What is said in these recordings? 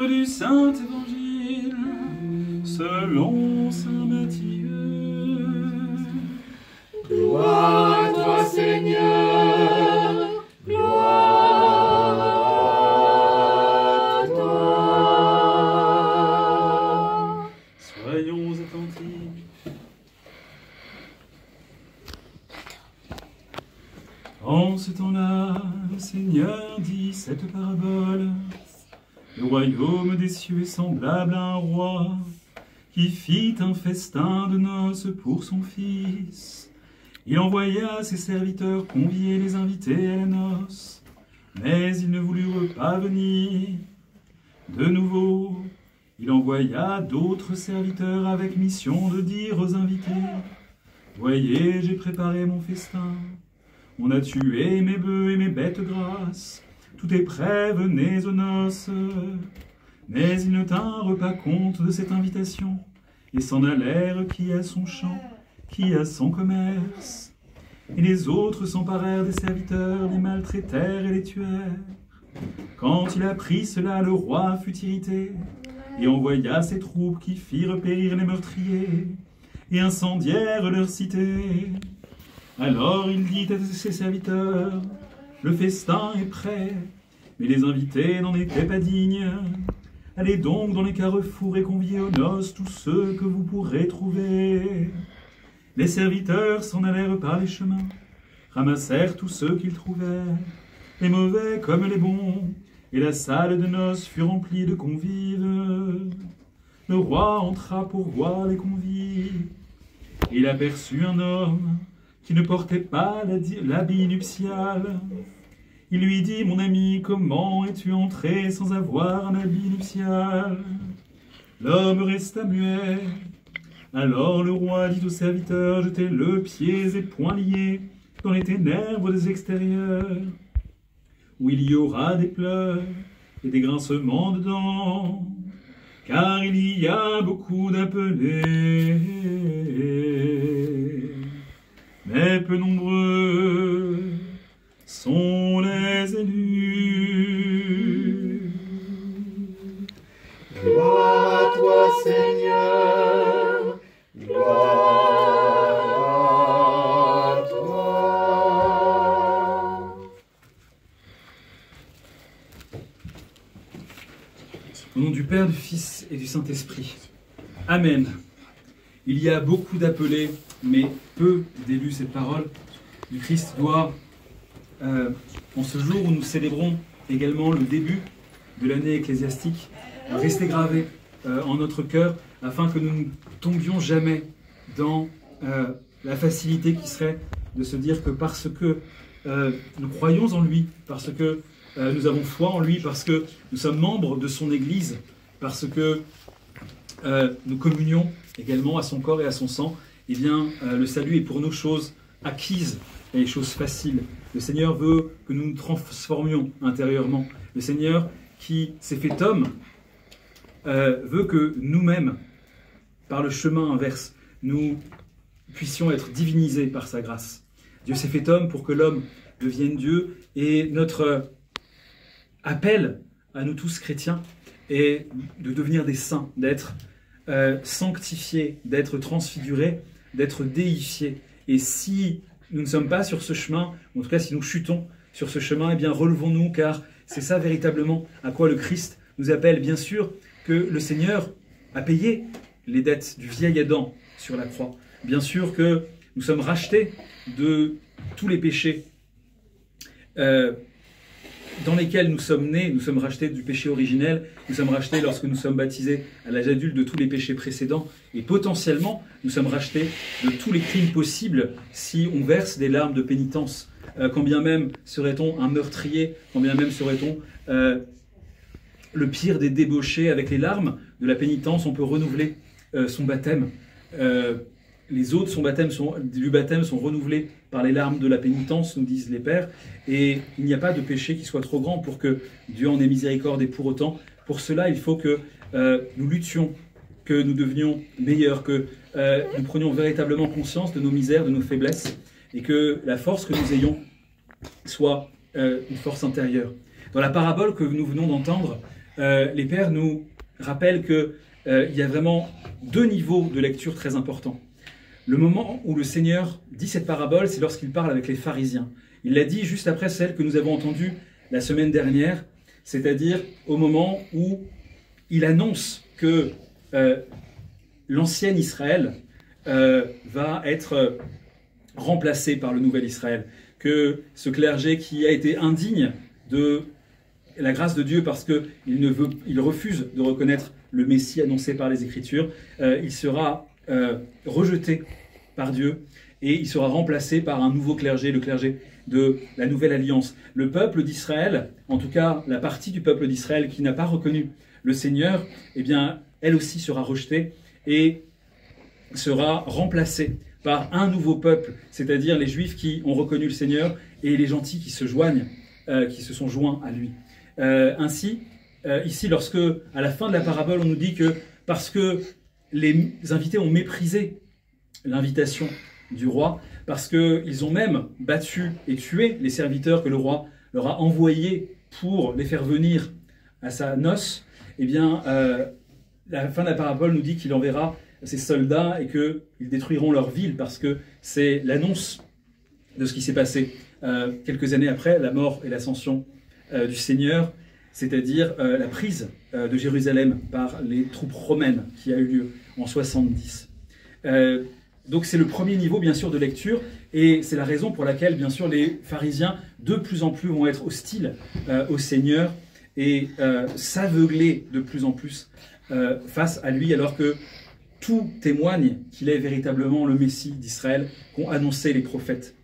Du Saint-Évangile selon saint Matthieu. Gloire à toi, Seigneur, gloire à toi. Soyons attentifs. En ce temps-là, le Seigneur dit cette parabole. Le royaume des cieux est semblable à un roi qui fit un festin de noces pour son fils. Il envoya ses serviteurs convier les invités à la noce, mais ils ne voulurent pas venir. De nouveau, il envoya d'autres serviteurs avec mission de dire aux invités: « Voyez, j'ai préparé mon festin. On a tué mes bœufs et mes bêtes grasses. Tout est prêt, venez aux noces. » Mais ils ne tinrent pas compte de cette invitation, et s'en allèrent qui à son champ, qui à son commerce. Et les autres s'emparèrent des serviteurs, les maltraitèrent et les tuèrent. Quand il apprit cela, le roi fut irrité, et envoya ses troupes qui firent périr les meurtriers, et incendièrent leur cité. Alors il dit à ses serviteurs: « Le festin est prêt, mais les invités n'en étaient pas dignes. Allez donc dans les carrefours et conviez aux noces tous ceux que vous pourrez trouver. » Les serviteurs s'en allèrent par les chemins, ramassèrent tous ceux qu'ils trouvèrent, les mauvais comme les bons, et la salle de noces fut remplie de convives. Le roi entra pour voir les convives. Il aperçut un homme qui ne portait pas l'habit nuptial. Il lui dit: « Mon ami, comment es-tu entré sans avoir un habit nuptial ?» L'homme resta muet. Alors le roi dit aux serviteurs: « Jetez-le pieds et poings liés dans les ténèbres des extérieurs, où il y aura des pleurs et des grincements de dents, car il y a beaucoup d'appelés, mais peu nombreux sont les élus. » Gloire à toi, Seigneur, gloire à toi. Au nom du Père, du Fils et du Saint-Esprit. Amen. Il y a beaucoup d'appelés, mais peu d'élus. Cette parole du Christ doit, en ce jour où nous célébrons également le début de l'année ecclésiastique, rester gravée en notre cœur, afin que nous ne tombions jamais dans la facilité qui serait de se dire que parce que nous croyons en lui, parce que nous avons foi en lui, parce que nous sommes membres de son Église, parce que nous communions également à son corps et à son sang, eh bien, le salut est pour nous chose acquise et chose facile. Le Seigneur veut que nous nous transformions intérieurement. Le Seigneur qui s'est fait homme veut que nous-mêmes, par le chemin inverse, nous puissions être divinisés par sa grâce. Dieu s'est fait homme pour que l'homme devienne Dieu, et notre appel à nous tous chrétiens est de devenir des saints, d'être sanctifiés, d'être transfigurés, d'être déifiés. Et si nous ne sommes pas sur ce chemin, ou en tout cas si nous chutons sur ce chemin, eh bien relevons-nous, car c'est ça véritablement à quoi le Christ nous appelle. Bien sûr que le Seigneur a payé les dettes du vieil Adam sur la croix. Bien sûr que nous sommes rachetés de tous les péchés dans lesquels nous sommes nés. Nous sommes rachetés du péché originel, nous sommes rachetés lorsque nous sommes baptisés à l'âge adulte de tous les péchés précédents, et potentiellement nous sommes rachetés de tous les crimes possibles si on verse des larmes de pénitence. Quand bien même serait-on un meurtrier, quand bien même serait-on le pire des débauchés, avec les larmes de la pénitence, on peut renouveler son baptême. Les eaux de du baptême sont renouvelées par les larmes de la pénitence, nous disent les pères, et il n'y a pas de péché qui soit trop grand pour que Dieu en ait miséricorde. Et pour autant, pour cela, il faut que nous luttions, que nous devenions meilleurs, que nous prenions véritablement conscience de nos misères, de nos faiblesses, et que la force que nous ayons soit une force intérieure. Dans la parabole que nous venons d'entendre, les pères nous rappellent qu'il y a vraiment deux niveaux de lecture très importants. Le moment où le Seigneur dit cette parabole, c'est lorsqu'il parle avec les pharisiens. Il l'a dit juste après celle que nous avons entendue la semaine dernière, c'est-à-dire au moment où il annonce que l'ancien Israël va être remplacé par le nouvel Israël, que ce clergé qui a été indigne de la grâce de Dieu parce qu'il refuse de reconnaître le Messie annoncé par les Écritures, il sera rejeté par Dieu et il sera remplacé par un nouveau clergé, le clergé de la Nouvelle Alliance. Le peuple d'Israël, en tout cas la partie du peuple d'Israël qui n'a pas reconnu le Seigneur, eh bien, elle aussi sera rejetée et sera remplacée par un nouveau peuple, c'est-à-dire les Juifs qui ont reconnu le Seigneur et les gentils qui se sont joints à lui. Ainsi, ici, lorsque, à la fin de la parabole, on nous dit que parce que les invités ont méprisé l'invitation du roi, parce qu'ils ont même battu et tué les serviteurs que le roi leur a envoyés pour les faire venir à sa noce, eh bien, la fin de la parabole nous dit qu'il enverra ses soldats et qu'ils détruiront leur ville, parce que c'est l'annonce de ce qui s'est passé quelques années après la mort et l'ascension du Seigneur, c'est-à-dire la prise de Jérusalem par les troupes romaines qui a eu lieu en 70. Donc c'est le premier niveau, bien sûr, de lecture, et c'est la raison pour laquelle, bien sûr, les pharisiens, de plus en plus, vont être hostiles au Seigneur et s'aveugler de plus en plus face à lui, alors que tout témoigne qu'il est véritablement le Messie d'Israël qu'ont annoncé les prophètes.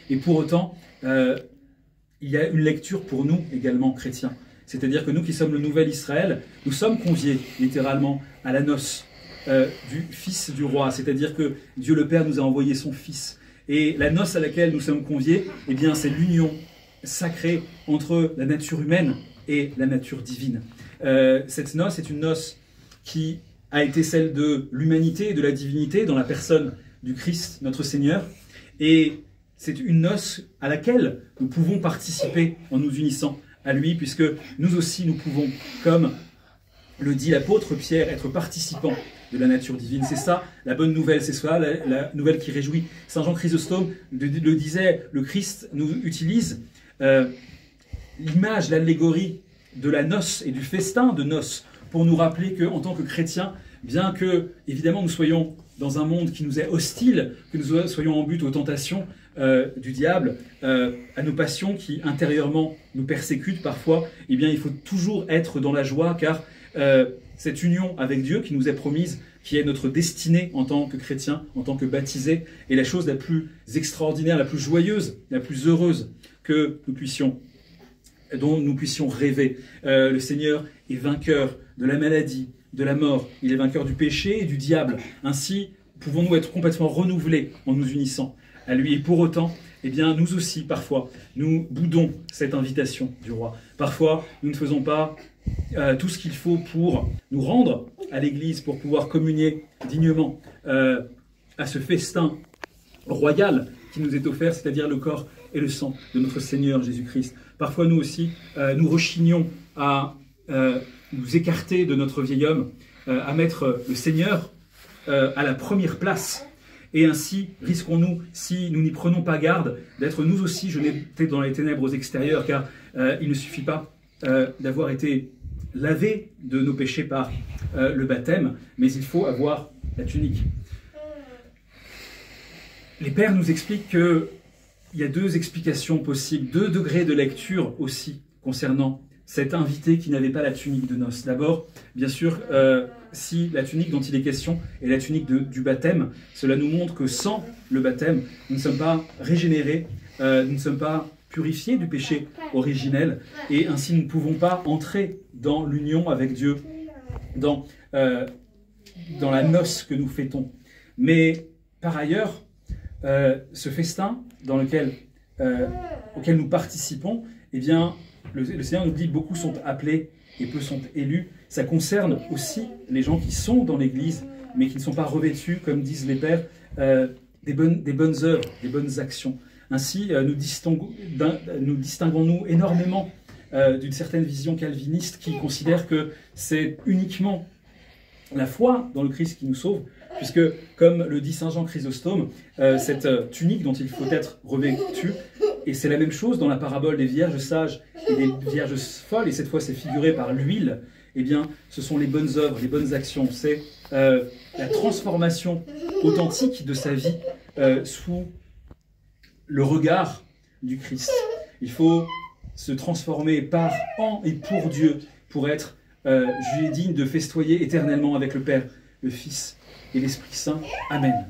Et pour autant, il y a une lecture pour nous également, chrétiens. C'est-à-dire que nous qui sommes le nouvel Israël, nous sommes conviés littéralement à la noce du Fils du roi. C'est-à-dire que Dieu le Père nous a envoyé son Fils. Et la noce à laquelle nous sommes conviés, eh bien, c'est l'union sacrée entre la nature humaine et la nature divine. Cette noce est une noce qui a été celle de l'humanité et de la divinité dans la personne du Christ, notre Seigneur. Et c'est une noce à laquelle nous pouvons participer en nous unissant à lui, puisque nous aussi nous pouvons, comme le dit l'apôtre Pierre, être participants de la nature divine. C'est ça la bonne nouvelle, c'est ça la nouvelle qui réjouit. Saint Jean Chrysostome le disait, le Christ nous utilise l'image, l'allégorie de la noce et du festin de noces pour nous rappeler qu'en tant que chrétiens, bien que, évidemment, nous soyons dans un monde qui nous est hostile, que nous soyons en but aux tentations du diable, à nos passions qui intérieurement nous persécutent parfois, eh bien, il faut toujours être dans la joie, car cette union avec Dieu qui nous est promise, qui est notre destinée en tant que chrétiens, en tant que baptisés, est la chose la plus extraordinaire, la plus joyeuse, la plus heureuse dont nous puissions rêver. Le Seigneur est vainqueur de la maladie, de la mort. Il est vainqueur du péché et du diable. Ainsi, pouvons-nous être complètement renouvelés en nous unissant à lui. Et pour autant, eh bien, nous aussi, parfois, nous boudons cette invitation du roi. Parfois, nous ne faisons pas tout ce qu'il faut pour nous rendre à l'Église, pour pouvoir communier dignement à ce festin royal qui nous est offert, c'est-à-dire le corps et le sang de notre Seigneur Jésus-Christ. Parfois, nous aussi, nous rechignons à nous écarter de notre vieil homme, à mettre le Seigneur à la première place. Et ainsi, risquons-nous, si nous n'y prenons pas garde, d'être nous aussi jetés dans les ténèbres extérieures, car il ne suffit pas d'avoir été lavés de nos péchés par le baptême, mais il faut avoir la tunique. Les pères nous expliquent qu'il y a deux explications possibles, 2 degrés de lecture aussi concernant cet invité qui n'avait pas la tunique de noces. D'abord, bien sûr, si la tunique dont il est question est la tunique du baptême, cela nous montre que sans le baptême, nous ne sommes pas régénérés, nous ne sommes pas purifiés du péché originel, et ainsi nous ne pouvons pas entrer dans l'union avec Dieu, dans la noce que nous fêtons. Mais par ailleurs, ce festin auquel nous participons, eh bien, le Seigneur nous dit beaucoup sont appelés et peu sont élus. Ça concerne aussi les gens qui sont dans l'Église, mais qui ne sont pas revêtus, comme disent les pères, des bonnes œuvres, des bonnes actions. Ainsi, nous distinguons-nous énormément d'une certaine vision calviniste qui considère que c'est uniquement la foi dans le Christ qui nous sauve, puisque, comme le dit Saint Jean Chrysostome, cette tunique dont il faut être revêtu, et c'est la même chose dans la parabole des vierges sages et des vierges folles, et cette fois c'est figuré par l'huile, eh bien, ce sont les bonnes œuvres, les bonnes actions, c'est la transformation authentique de sa vie sous le regard du Christ. Il faut se transformer par, en et pour Dieu, pour être digne de festoyer éternellement avec le Père, le Fils et l'Esprit Saint. Amen.